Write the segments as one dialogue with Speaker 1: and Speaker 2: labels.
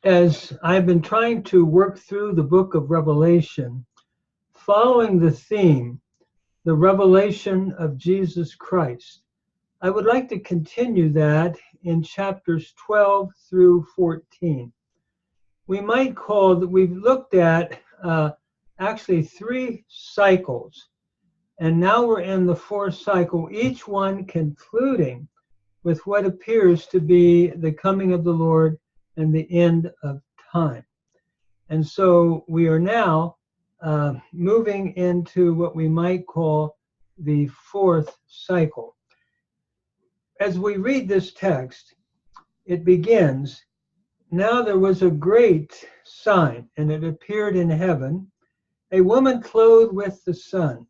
Speaker 1: As I've been trying to work through the book of Revelation, following the theme, the revelation of Jesus Christ, I would like to continue that in chapters 12 through 14. We might call that we've looked at actually 3 cycles, and now we're in the 4th cycle, each one concluding with what appears to be the coming of the Lord and the end of time. And so we are now moving into what we might call the 4th cycle. As we read this text, it begins, "Now there was a great sign, and it appeared in heaven, a woman clothed with the sun,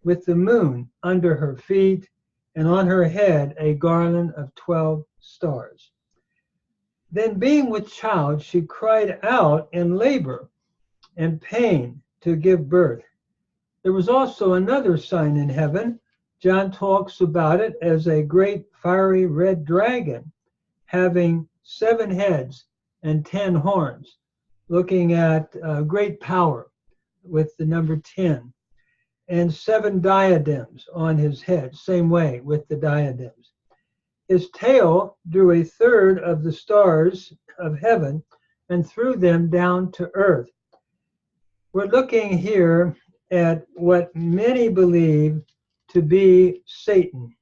Speaker 1: with the moon under her feet, and on her head a garland of 12 stars. Then being with child, she cried out in labor and pain to give birth. There was also another sign in heaven." John talks about it as a great fiery red dragon having 7 heads and 10 horns, looking at great power with the number 10, and 7 diadems on his head, same way with the diadems. His tail drew a third of the stars of heaven and threw them down to earth. We're looking here at what many believe to be Satan,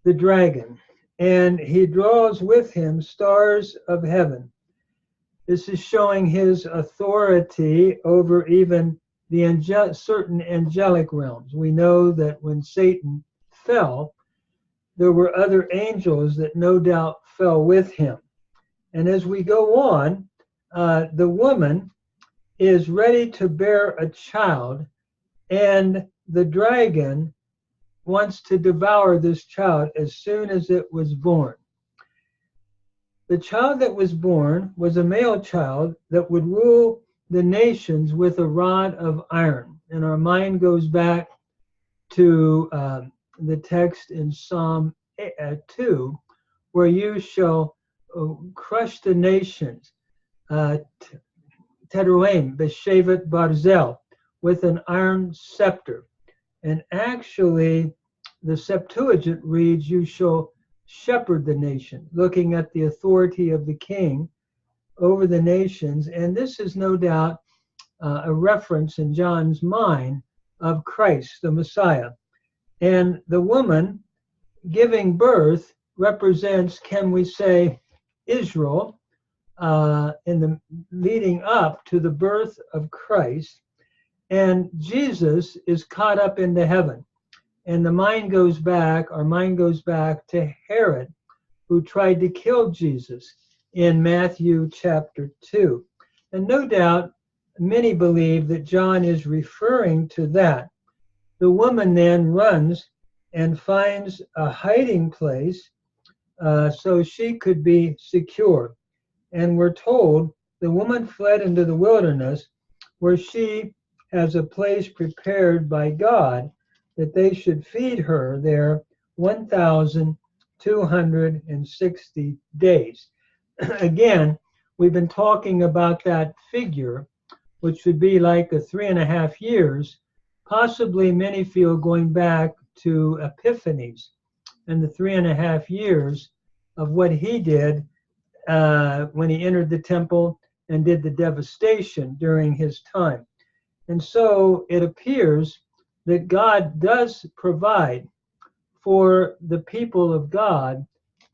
Speaker 1: the dragon, and he draws with him stars of heaven. This is showing his authority over even the certain angelic realms. We know that when Satan fell, there were other angels that no doubt fell with him. And as we go on, the woman is ready to bear a child, and the dragon wants to devour this child as soon as it was born. The child that was born was a male child that would rule the nations with a rod of iron. And our mind goes back to the text in Psalm 2, where you shall crush the nations, Teruim, Beshevet Barzel, with an iron scepter. And actually, the Septuagint reads, you shall shepherd the nation, looking at the authority of the king over the nations. And this is no doubt a reference in John's mind of Christ, the Messiah. And the woman giving birth represents, can we say, Israel in the leading up to the birth of Christ. And Jesus is caught up into heaven. And our mind goes back to Herod, who tried to kill Jesus in Matthew chapter 2. And no doubt, many believe that John is referring to that. The woman then runs and finds a hiding place so she could be secure. And we're told the woman fled into the wilderness, where she has a place prepared by God that they should feed her there 1,260 days. Again, we've been talking about that figure, which would be like 3.5 years, possibly many feel going back to Epiphanes and the 3.5 years of what he did when he entered the temple and did the devastation during his time. And so it appears that God does provide for the people of God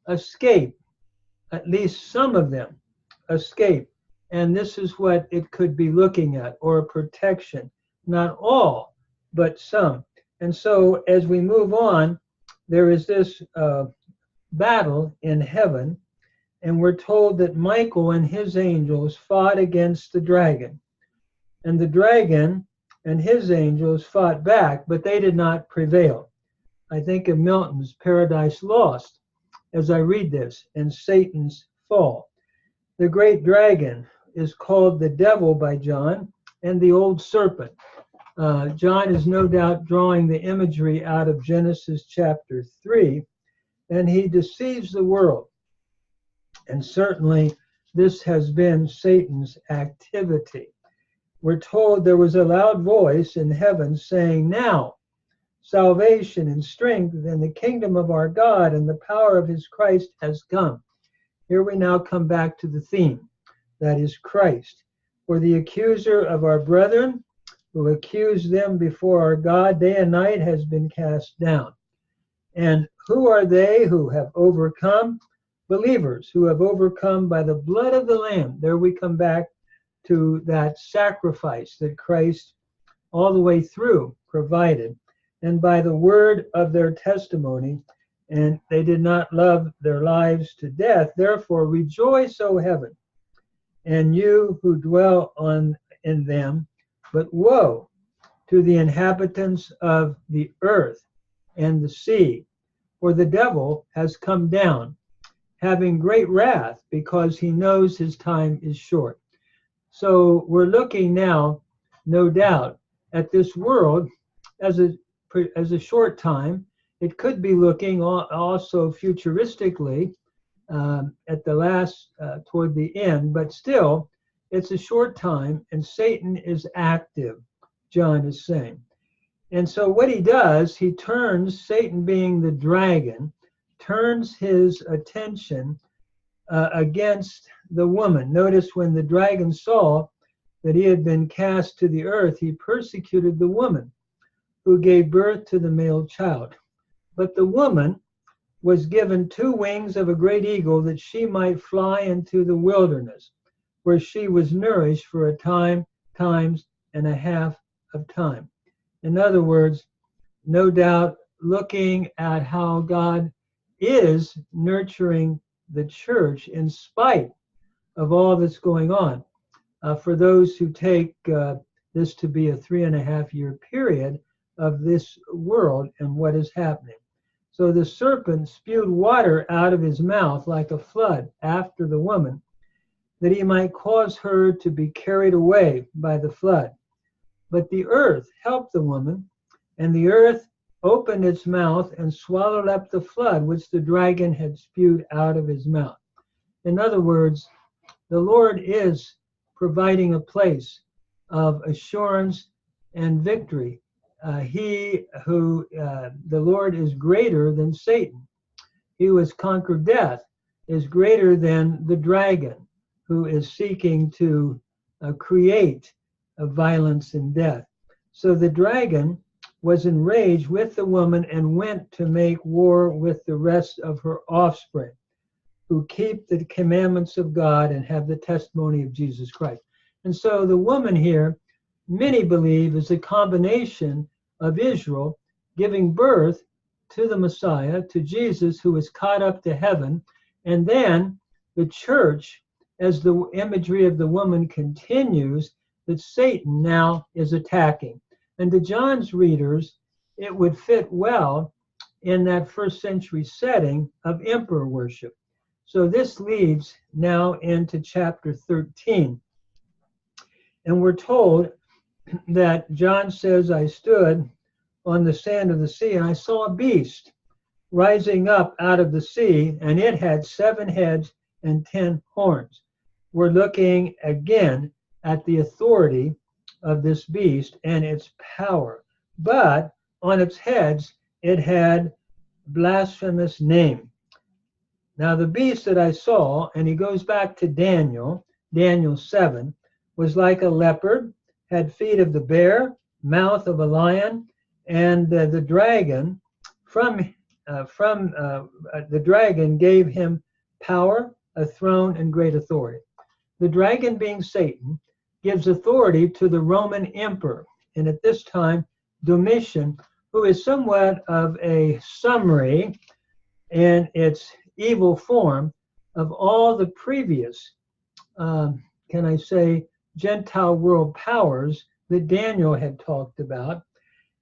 Speaker 1: escape, at least some of them escape. And this is what it could be looking at, or a protection. Not all, but some. And so as we move on, there is this battle in heaven, and we're told that Michael and his angels fought against the dragon. And the dragon and his angels fought back, but they did not prevail. I think of Milton's Paradise Lost as I read this, and Satan's fall. The great dragon is called the devil by John, and the old serpent. John is no doubt drawing the imagery out of Genesis chapter 3, and he deceives the world. And certainly this has been Satan's activity. We're told there was a loud voice in heaven saying, "Now salvation and strength and the kingdom of our God and the power of his Christ has come." Here we now come back to the theme, that is Christ. For the accuser of our brethren, who accused them before our God day and night, has been cast down. And who are they who have overcome? Believers who have overcome by the blood of the Lamb. There we come back to that sacrifice that Christ all the way through provided, and by the word of their testimony, and they did not love their lives to death. Therefore rejoice, O heaven, and you who dwell in them. But woe to the inhabitants of the earth and the sea, for the devil has come down, having great wrath, because he knows his time is short. So we're looking now, no doubt, at this world as a short time. It could be looking also futuristically at the last, toward the end, but still, it's a short time, and Satan is active, John is saying. And so what he does, he turns, Satan being the dragon, turns his attention against the woman. Notice when the dragon saw that he had been cast to the earth, he persecuted the woman who gave birth to the male child. But the woman was given 2 wings of a great eagle, that she might fly into the wilderness, where she was nourished for a times and a half of time. In other words, no doubt looking at how God is nurturing the church in spite of all that's going on. For those who take this to be a 3.5-year period of this world and what is happening. So the serpent spewed water out of his mouth like a flood after the woman, that he might cause her to be carried away by the flood. But the earth helped the woman, and the earth opened its mouth and swallowed up the flood which the dragon had spewed out of his mouth. In other words, the Lord is providing a place of assurance and victory. The Lord is greater than Satan. He who has conquered death is greater than the dragon, who is seeking to create violence and death. So the dragon was enraged with the woman and went to make war with the rest of her offspring, who keep the commandments of God and have the testimony of Jesus Christ. And so the woman here, many believe, is a combination of Israel giving birth to the Messiah, to Jesus, who is caught up to heaven, and then the church, as the imagery of the woman continues, that Satan now is attacking. And to John's readers, it would fit well in that first century setting of emperor worship. So this leads now into chapter 13. And we're told that John says, "I stood on the sand of the sea, and I saw a beast rising up out of the sea, and it had 7 heads and 10 horns." We're looking again at the authority of this beast and its power. But on its heads, it had blasphemous name. Now the beast that I saw, and he goes back to Daniel 7, was like a leopard, had feet of the bear, mouth of a lion, and the dragon the dragon gave him power, a throne, and great authority. The dragon, being Satan, gives authority to the Roman emperor, and at this time Domitian, who is somewhat of a summary in its evil form of all the previous, Gentile world powers that Daniel had talked about.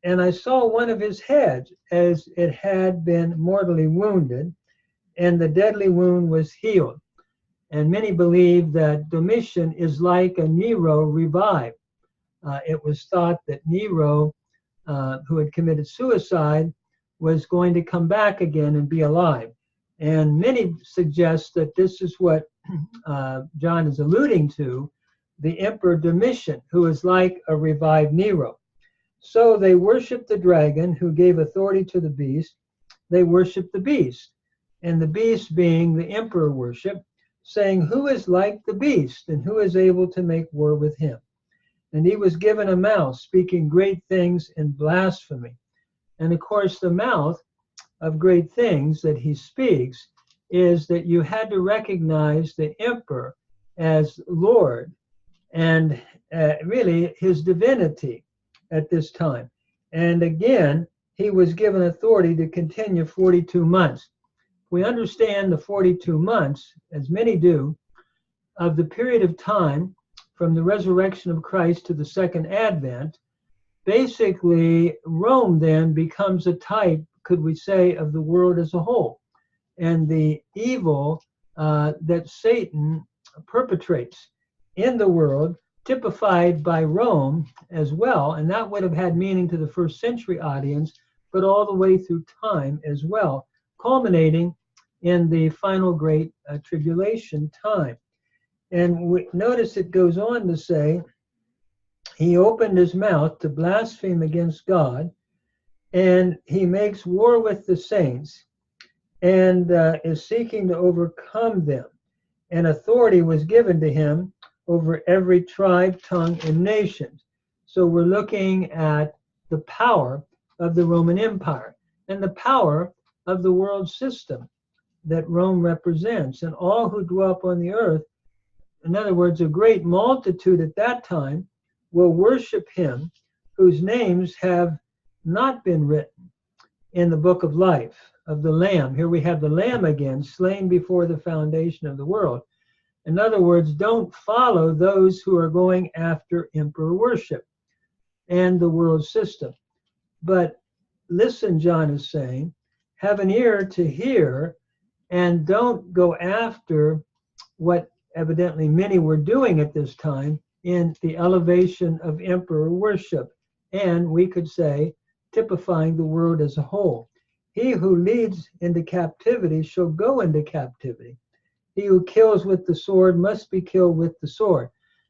Speaker 1: And I saw one of his heads as it had been mortally wounded, and the deadly wound was healed. And many believe that Domitian is like a Nero revived. It was thought that Nero, who had committed suicide, was going to come back again and be alive. And many suggest that this is what John is alluding to the Emperor Domitian, who is like a revived Nero. So they worship the dragon who gave authority to the beast. They worship the beast, and the beast being the emperor worship, saying, who is like the beast, and who is able to make war with him? And he was given a mouth, speaking great things in blasphemy. And of course, the mouth of great things that he speaks is that you had to recognize the emperor as Lord and really his divinity at this time. And again, he was given authority to continue 42 months. We understand the 42 months, as many do, of the period of time from the resurrection of Christ to the second advent. Basically, Rome then becomes a type, could we say, of the world as a whole, and the evil that Satan perpetrates in the world, typified by Rome as well, and that would have had meaning to the first century audience, but all the way through time as well, culminating in the final great tribulation time. And notice it goes on to say, he opened his mouth to blaspheme against God, and he makes war with the saints and is seeking to overcome them. And authority was given to him over every tribe, tongue, and nation. So we're looking at the power of the Roman Empire and the power of the world system that Rome represents, and all who dwell upon the earth. In other words, a great multitude at that time will worship him whose names have not been written in the book of life of the Lamb. Here we have the Lamb again, slain before the foundation of the world. In other words, don't follow those who are going after emperor worship and the world system. But listen, John is saying, have an ear to hear and don't go after what evidently many were doing at this time in the elevation of emperor worship. And we could say, typifying the world as a whole. He who leads into captivity shall go into captivity. He who kills with the sword must be killed with the sword.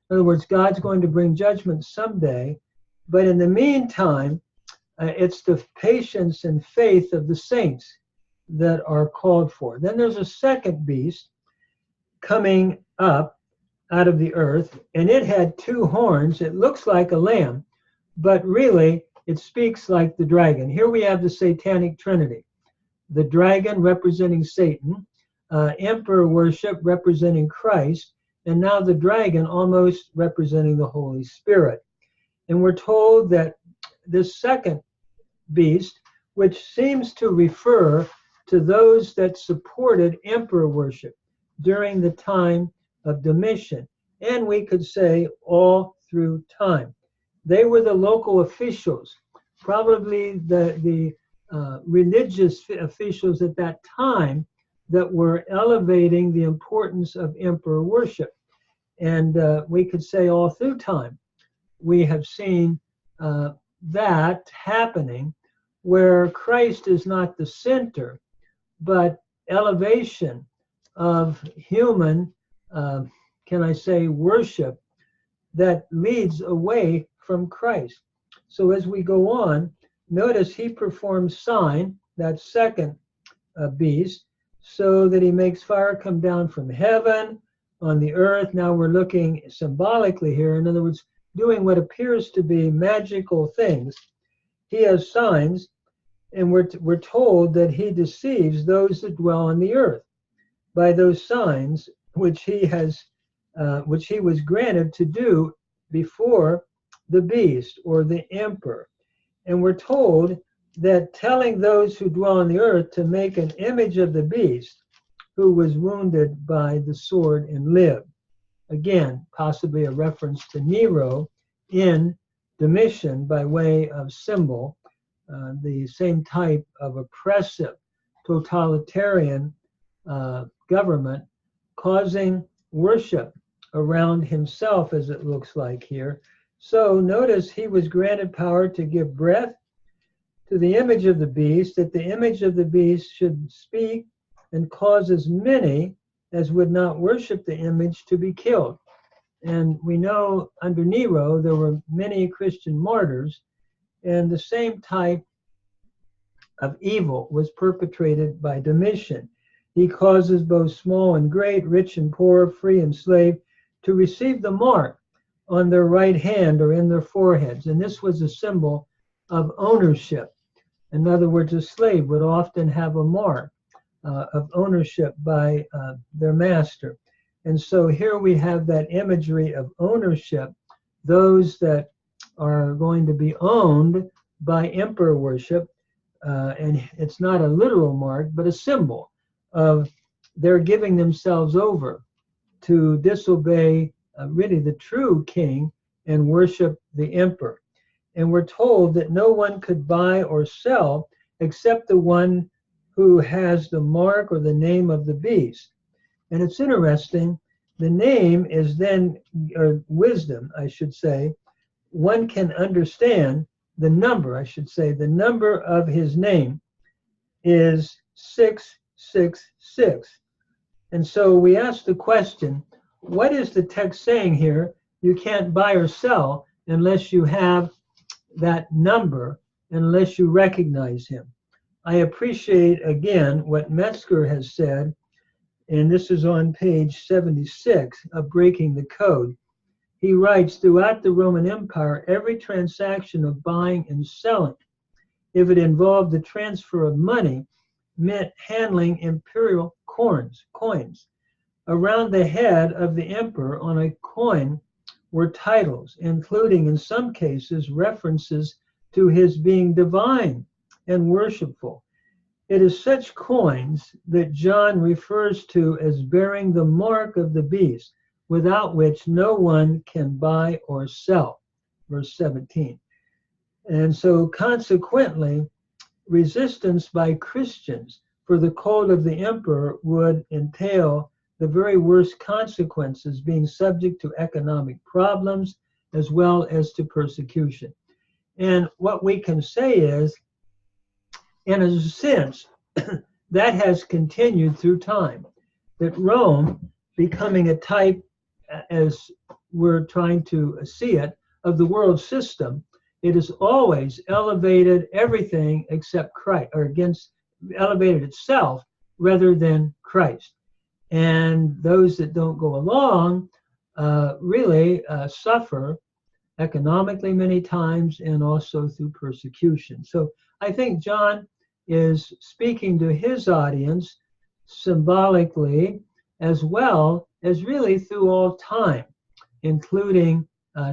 Speaker 1: In other words, God's going to bring judgment someday, but in the meantime, it's the patience and faith of the saints that are called for. Then there's a second beast coming up out of the earth, and it had two horns. It looks like a lamb, but really it speaks like the dragon. Here we have the satanic trinity. The dragon representing Satan, emperor worship representing Christ, and now the dragon almost representing the Holy Spirit. And we're told that this second beast, which seems to refer to those that supported emperor worship during the time of Domitian, and we could say all through time. They were the local officials, probably the religious officials at that time that were elevating the importance of emperor worship. And we could say all through time, we have seen that happening where Christ is not the center, but elevation of human, can I say, worship that leads away from Christ. So as we go on, notice he performs sign, that second beast, so that he makes fire come down from heaven on the earth. Now we're looking symbolically here, in other words, doing what appears to be magical things. He has signs, and we're told that he deceives those that dwell on the earth by those signs which he was granted to do before the beast or the emperor. And we're told that telling those who dwell on the earth to make an image of the beast who was wounded by the sword and lived. Again, possibly a reference to Nero in Domitian by way of symbol, the same type of oppressive, totalitarian government, causing worship around himself, as it looks like here. So notice he was granted power to give breath to the image of the beast, that the image of the beast should speak and cause as many as would not worship the image to be killed. And we know under Nero there were many Christian martyrs, and the same type of evil was perpetrated by Domitian. He causes both small and great, rich and poor, free and slave, to receive the mark on their right hand or in their foreheads. And this was a symbol of ownership. In other words, a slave would often have a mark of ownership by their master. And so here we have that imagery of ownership, those that are going to be owned by emperor worship. And it's not a literal mark, but a symbol of they're giving themselves over to disobey really the true king and worship the emperor. And we're told that no one could buy or sell except the one who has the mark or the name of the beast. And it's interesting, the name is then, or wisdom, I should say, one can understand the number, I should say, the number of his name is 666. And so we ask the question, what is the text saying here? You can't buy or sell unless you have that number, unless you recognize him. I appreciate, again, what Metzger has said, and this is on page 76 of Breaking the Code. He writes, throughout the Roman Empire, every transaction of buying and selling, if it involved the transfer of money, meant handling imperial coins. Around the head of the emperor on a coin were titles, including in some cases references to his being divine and worshipful. It is such coins that John refers to as bearing the mark of the beast, without which no one can buy or sell. Verse 17. And so consequently, resistance by Christians for the code of the emperor would entail the very worst consequences, being subject to economic problems as well as to persecution. And what we can say is, in a sense, that has continued through time, that Rome, becoming a type, as we're trying to see it, of the world system, it has always elevated everything except Christ, or elevated itself rather than Christ. And those that don't go along really suffer economically many times and also through persecution. So I think John is speaking to his audience symbolically as well as really through all time, including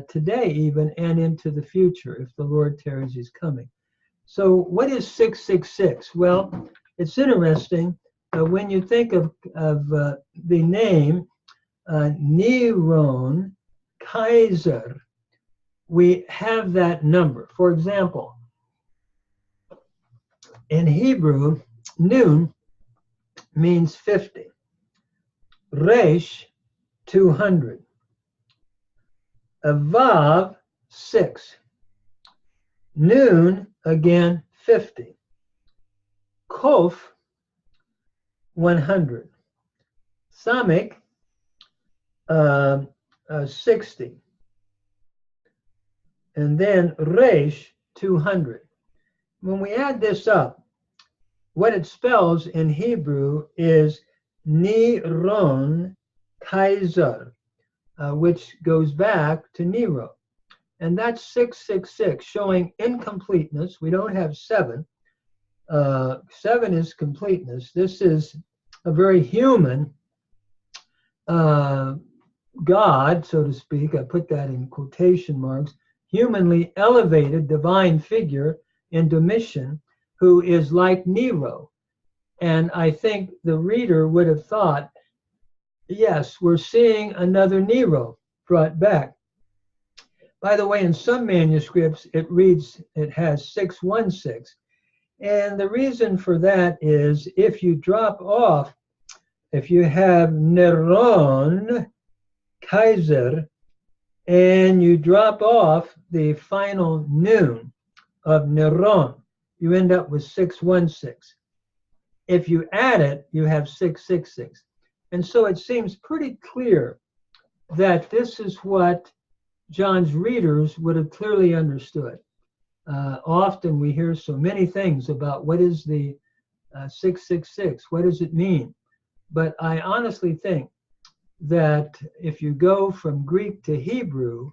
Speaker 1: today even and into the future if the Lord tarries his coming. So what is 666? Well, it's interesting when you think of the name Neron Kaiser, we have that number. For example, in Hebrew, Nun means 50. Resh, 200. Vav, 6. Nun, again, 50. Kof, 100. Samik, 60. And then Resh, 200. When we add this up, what it spells in Hebrew is Neron Kaiser, which goes back to Nero. And that's 666, showing incompleteness. We don't have 7. 7 is completeness. This is a very human God, so to speak. I put that in quotation marks. Humanly elevated divine figure in Domitian, who is like Nero. And I think the reader would have thought, yes, we're seeing another Nero brought back. By the way, in some manuscripts, it has 616. And the reason for that is if you drop off, if you have Neron, Kaiser, and you drop off the final Nun of Neron, you end up with 616. If you add it, you have 666. And so it seems pretty clear that this is what John's readers would have clearly understood. Often we hear so many things about what is the 666, what does it mean? But I honestly think that if you go from Greek to Hebrew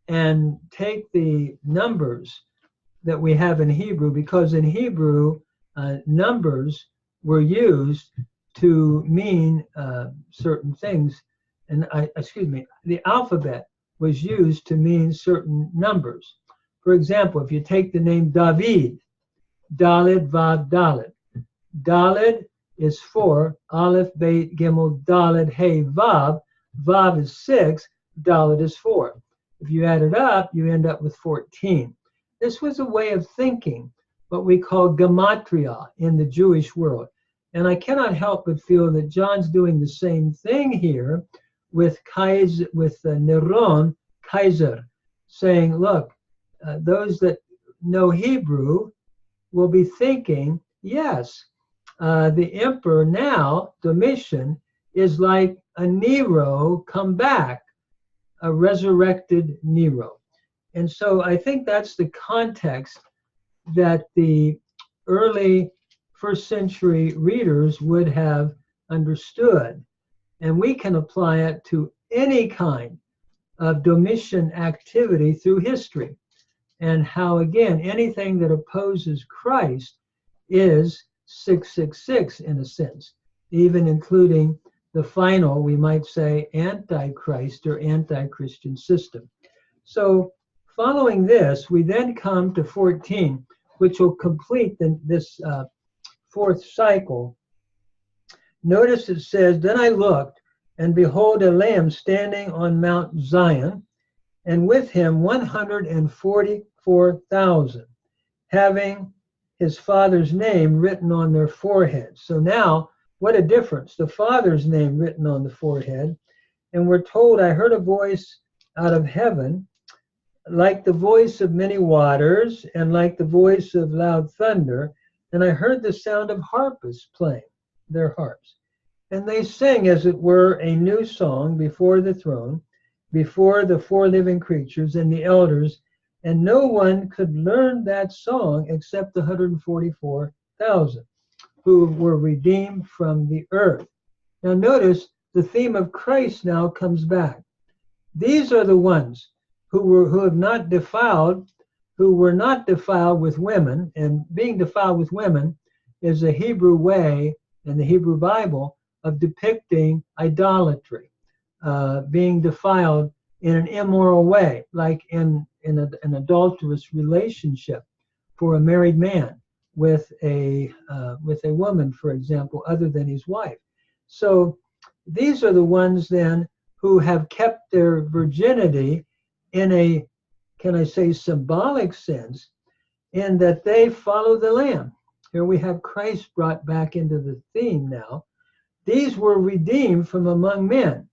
Speaker 1: and take the numbers that we have in Hebrew, because in Hebrew, numbers were used to mean certain things, and the alphabet was used to mean certain numbers. For example, if you take the name David, Daled, Vav, Dalet. Dalet is 4, Aleph, Beit, Gimel, Dalet, Hey, Vav. Vav is 6, Dalet is 4. If you add it up, you end up with 14. This was a way of thinking, what we call gematria in the Jewish world. And I cannot help but feel that John's doing the same thing here with Neron, Kaiser, saying, look, those that know Hebrew will be thinking, yes, the emperor now, Domitian, is like a Nero come back, a resurrected Nero. And so I think that's the context that the early first century readers would have understood. And we can apply it to any kind of Domitian activity through history. And how, again, anything that opposes Christ is 666 in a sense, even including the final, we might say, antichrist or anti-Christian system. So following this, we then come to 14, which will complete this fourth cycle. Notice it says, then I looked, and behold, a Lamb standing on Mount Zion, and with him 144,000, having his Father's name written on their foreheads. So now, what a difference, the Father's name written on the forehead. And we're told, I heard a voice out of heaven, like the voice of many waters, and like the voice of loud thunder. And I heard the sound of harpists playing their harps. And they sang, as it were, a new song before the throne, before the four living creatures and the elders, and no one could learn that song except the 144,000 who were redeemed from the earth. Now notice the theme of Christ now comes back. These are the ones who were not defiled with women, and being defiled with women is a Hebrew way in the Hebrew Bible of depicting idolatry, being defiled in an immoral way, like in an adulterous relationship for a married man with a woman, for example, other than his wife. So these are the ones then who have kept their virginity in a, can I say, symbolic sense, in that they follow the Lamb. Here we have Christ brought back into the theme now. These were redeemed from among men,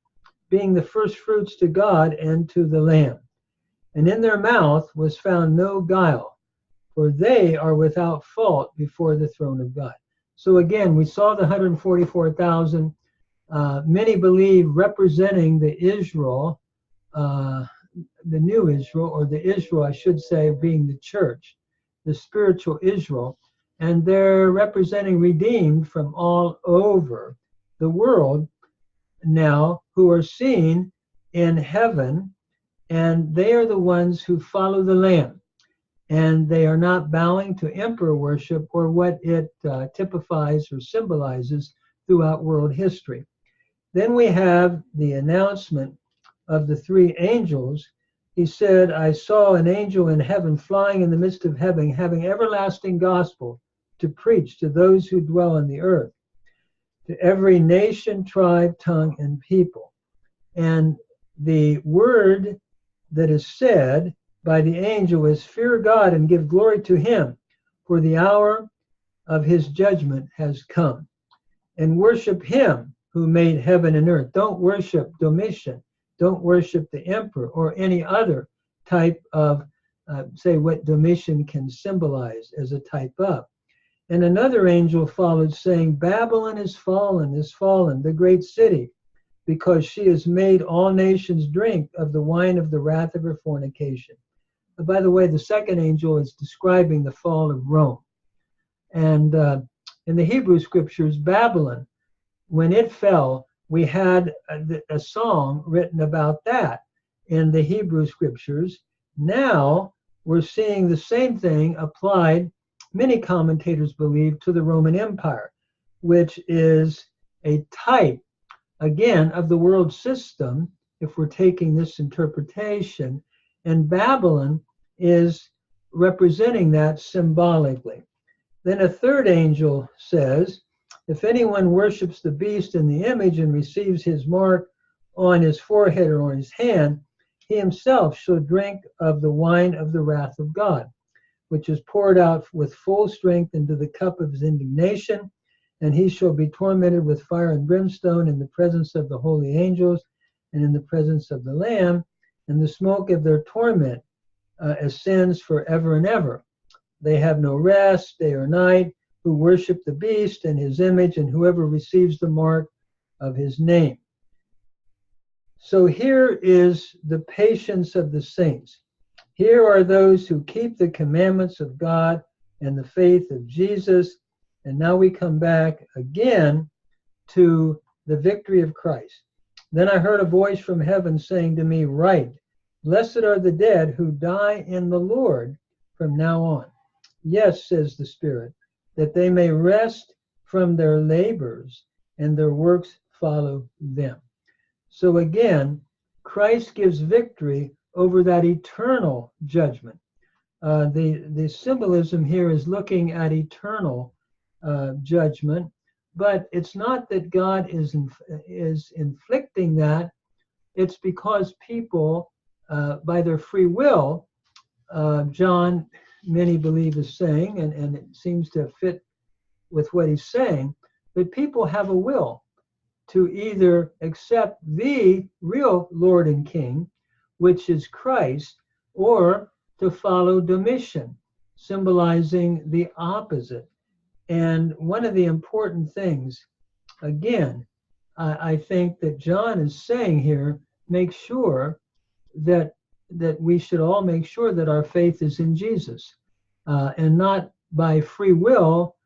Speaker 1: being the first fruits to God and to the Lamb. And in their mouth was found no guile, for they are without fault before the throne of God. So again, we saw the 144,000, many believe representing the Israel, the new Israel, or the Israel, I should say, being the church, the spiritual Israel. And they're representing redeemed from all over the world now, who are seen in heaven, and they are the ones who follow the Lamb. And they are not bowing to emperor worship or what it typifies or symbolizes throughout world history. Then we have the announcement of the three angels. He said, I saw an angel in heaven flying in the midst of heaven, having everlasting gospel to preach to those who dwell on the earth, to every nation, tribe, tongue, and people. And the word that is said by the angel is, fear God and give glory to him, for the hour of his judgment has come. And worship him who made heaven and earth. Don't worship Domitian. Don't worship the emperor or any other type of, say, what Domitian can symbolize as a type of. And another angel followed, saying, Babylon is fallen, the great city, because she has made all nations drink of the wine of the wrath of her fornication. But by the way, the second angel is describing the fall of Rome. And in the Hebrew scriptures, Babylon, when it fell, we had a song written about that in the Hebrew scriptures. Now we're seeing the same thing applied, many commentators believe, to the Roman Empire, which is a type, again, of the world system, if we're taking this interpretation. And Babylon is representing that symbolically. Then a third angel says, if anyone worships the beast in the image and receives his mark on his forehead or on his hand, he himself shall drink of the wine of the wrath of God, which is poured out with full strength into the cup of his indignation, and he shall be tormented with fire and brimstone in the presence of the holy angels and in the presence of the Lamb, and the smoke of their torment ascends forever and ever. They have no rest, day or night, who worship the beast and his image, and whoever receives the mark of his name. So here is the patience of the saints. Here are those who keep the commandments of God and the faith of Jesus. And now we come back again to the victory of Christ. Then I heard a voice from heaven saying to me, Write, blessed are the dead who die in the Lord from now on. Yes, says the Spirit, that they may rest from their labors and their works follow them. So again, Christ gives victory over that eternal judgment. The symbolism here is looking at eternal judgment, but it's not that God is inflicting that. It's because people, by their free will, John, many believe, is saying, and it seems to fit with what he's saying, that people have a will to either accept the real Lord and King, which is Christ, or to follow Domitian, symbolizing the opposite. And one of the important things, again, I think that John is saying here, make sure that we should all make sure that our faith is in Jesus, and not by free will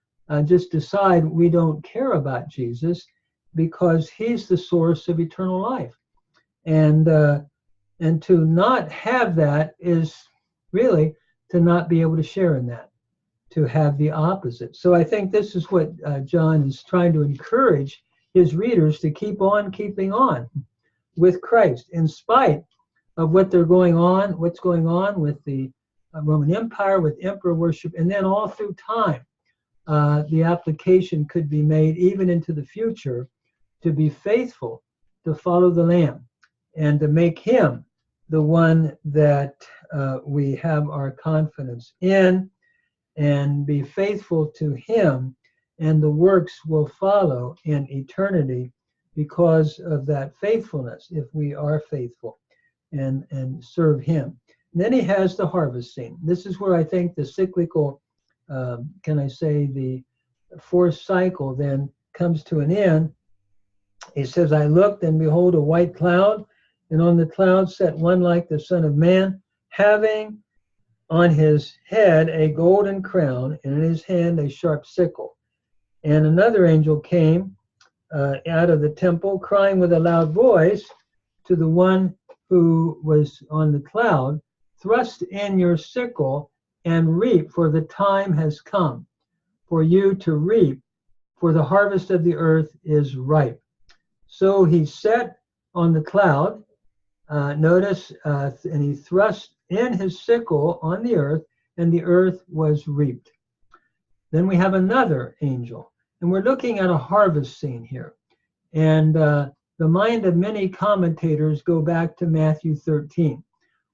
Speaker 1: just decide we don't care about Jesus, because he's the source of eternal life. And to not have that is really to not be able to share in that, to have the opposite. So I think this is what John is trying to encourage his readers to keep on keeping on with Christ, in spite of what's going on with the Roman Empire, with emperor worship, and then all through time. The application could be made even into the future to be faithful, to follow the Lamb, and to make him the one that we have our confidence in, and be faithful to him, and the works will follow in eternity because of that faithfulness, if we are faithful and serve him. And then he has the harvest scene. This is where I think the cyclical, the fourth cycle then comes to an end. He says, I looked, and behold, a white cloud, and on the cloud sat one like the Son of Man, having on his head a golden crown, and in his hand a sharp sickle. And another angel came out of the temple, crying with a loud voice to the one who was on the cloud, Thrust in your sickle and reap, for the time has come for you to reap, for the harvest of the earth is ripe. So he sat on the cloud, and he thrust in his sickle on the earth, and the earth was reaped. Then we have another angel, and we're looking at a harvest scene here. And the mind of many commentators go back to Matthew 13,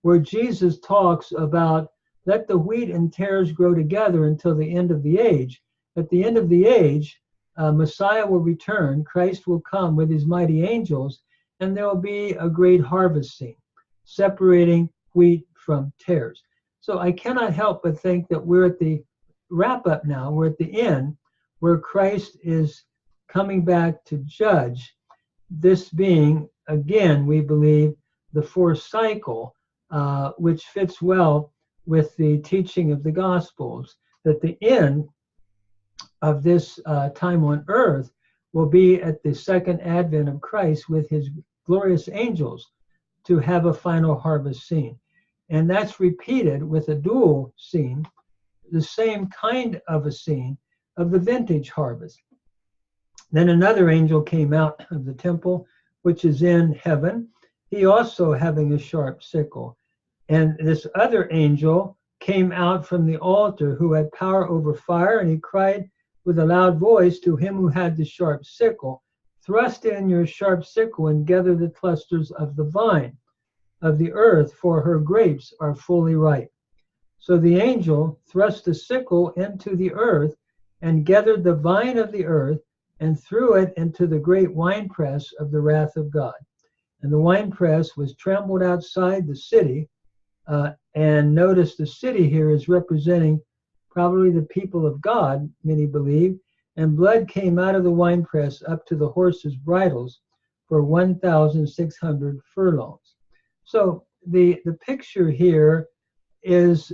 Speaker 1: where Jesus talks about, let the wheat and tares grow together until the end of the age. At the end of the age, Messiah will return, Christ will come with his mighty angels, and there will be a great harvest scene, separating wheat from tares. So I cannot help but think that we're at the wrap up now. We're at the end where Christ is coming back to judge, this being, again, we believe, the fourth cycle, which fits well with the teaching of the Gospels, that the end of this time on earth will be at the second advent of Christ with his glorious angels to have a final harvest scene. And that's repeated with a dual scene, the same kind of a scene of the vintage harvest. Then another angel came out of the temple, which is in heaven, he also having a sharp sickle. And this other angel came out from the altar who had power over fire, and he cried with a loud voice to him who had the sharp sickle, thrust in your sharp sickle and gather the clusters of the vine of the earth, for her grapes are fully ripe. So the angel thrust the sickle into the earth and gathered the vine of the earth and threw it into the great winepress of the wrath of God. And the winepress was trampled outside the city. And notice the city here is representing probably the people of God, many believe. And blood came out of the winepress up to the horses' bridles for 1,600 furlongs. So the picture here is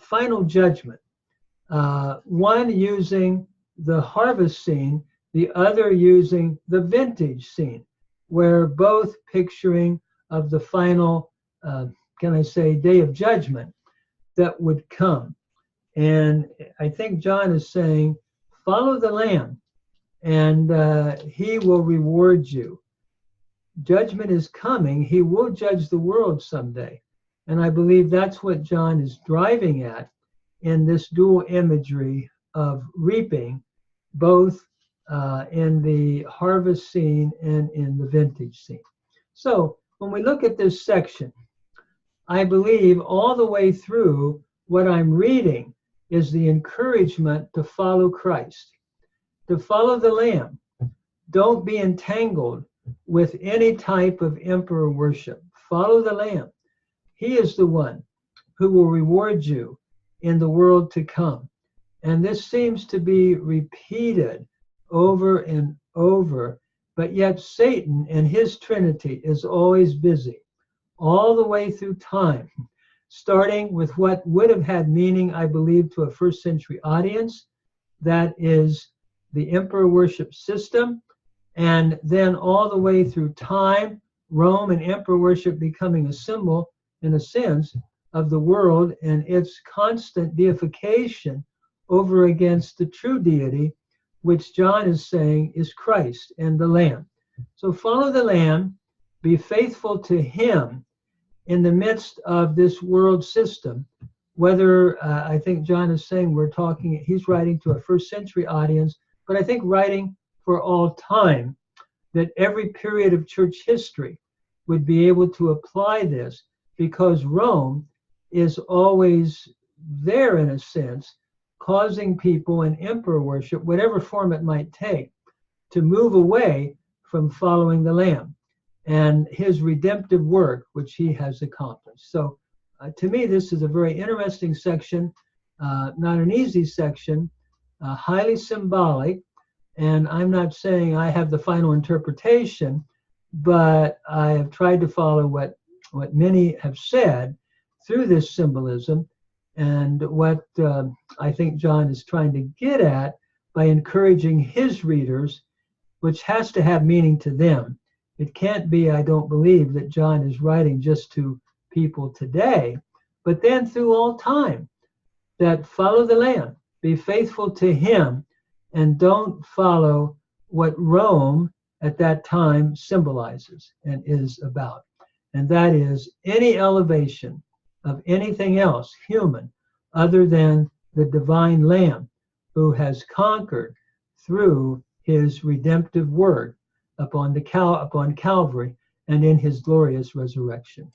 Speaker 1: final judgment. One using the harvest scene, the other using the vintage scene, where both picturing of the final, day of judgment that would come. And I think John is saying, follow the Lamb, and he will reward you. Judgment is coming. He will judge the world someday. And I believe that's what John is driving at in this dual imagery of reaping, both in the harvest scene and in the vintage scene. So when we look at this section, I believe all the way through what I'm reading is the encouragement to follow Christ, to follow the Lamb. Don't be entangled with any type of emperor worship. Follow the Lamb. He is the one who will reward you in the world to come. And this seems to be repeated over and over, but yet Satan and his Trinity is always busy, all the way through time, starting with what would have had meaning, I believe, to a first century audience, that is the emperor worship system, and then all the way through time, Rome and emperor worship becoming a symbol, in a sense, of the world and its constant deification over against the true deity, which John is saying is Christ and the Lamb. So follow the Lamb, be faithful to him in the midst of this world system, whether I think John is saying he's writing to a first century audience, but I think writing for all time, that every period of church history would be able to apply this, because Rome is always there, in a sense, causing people in emperor worship, whatever form it might take, to move away from following the Lamb and his redemptive work, which he has accomplished. So to me, this is a very interesting section, not an easy section, highly symbolic. And I'm not saying I have the final interpretation, but I have tried to follow what many have said through this symbolism, and what I think John is trying to get at by encouraging his readers, which has to have meaning to them. It can't be, I don't believe, that John is writing just to people today, but then through all time, that follow the Lamb, be faithful to him, and don't follow what Rome at that time symbolizes and is about. And that is any elevation of anything else, human, other than the divine Lamb who has conquered through his redemptive work upon Calvary and in his glorious resurrection.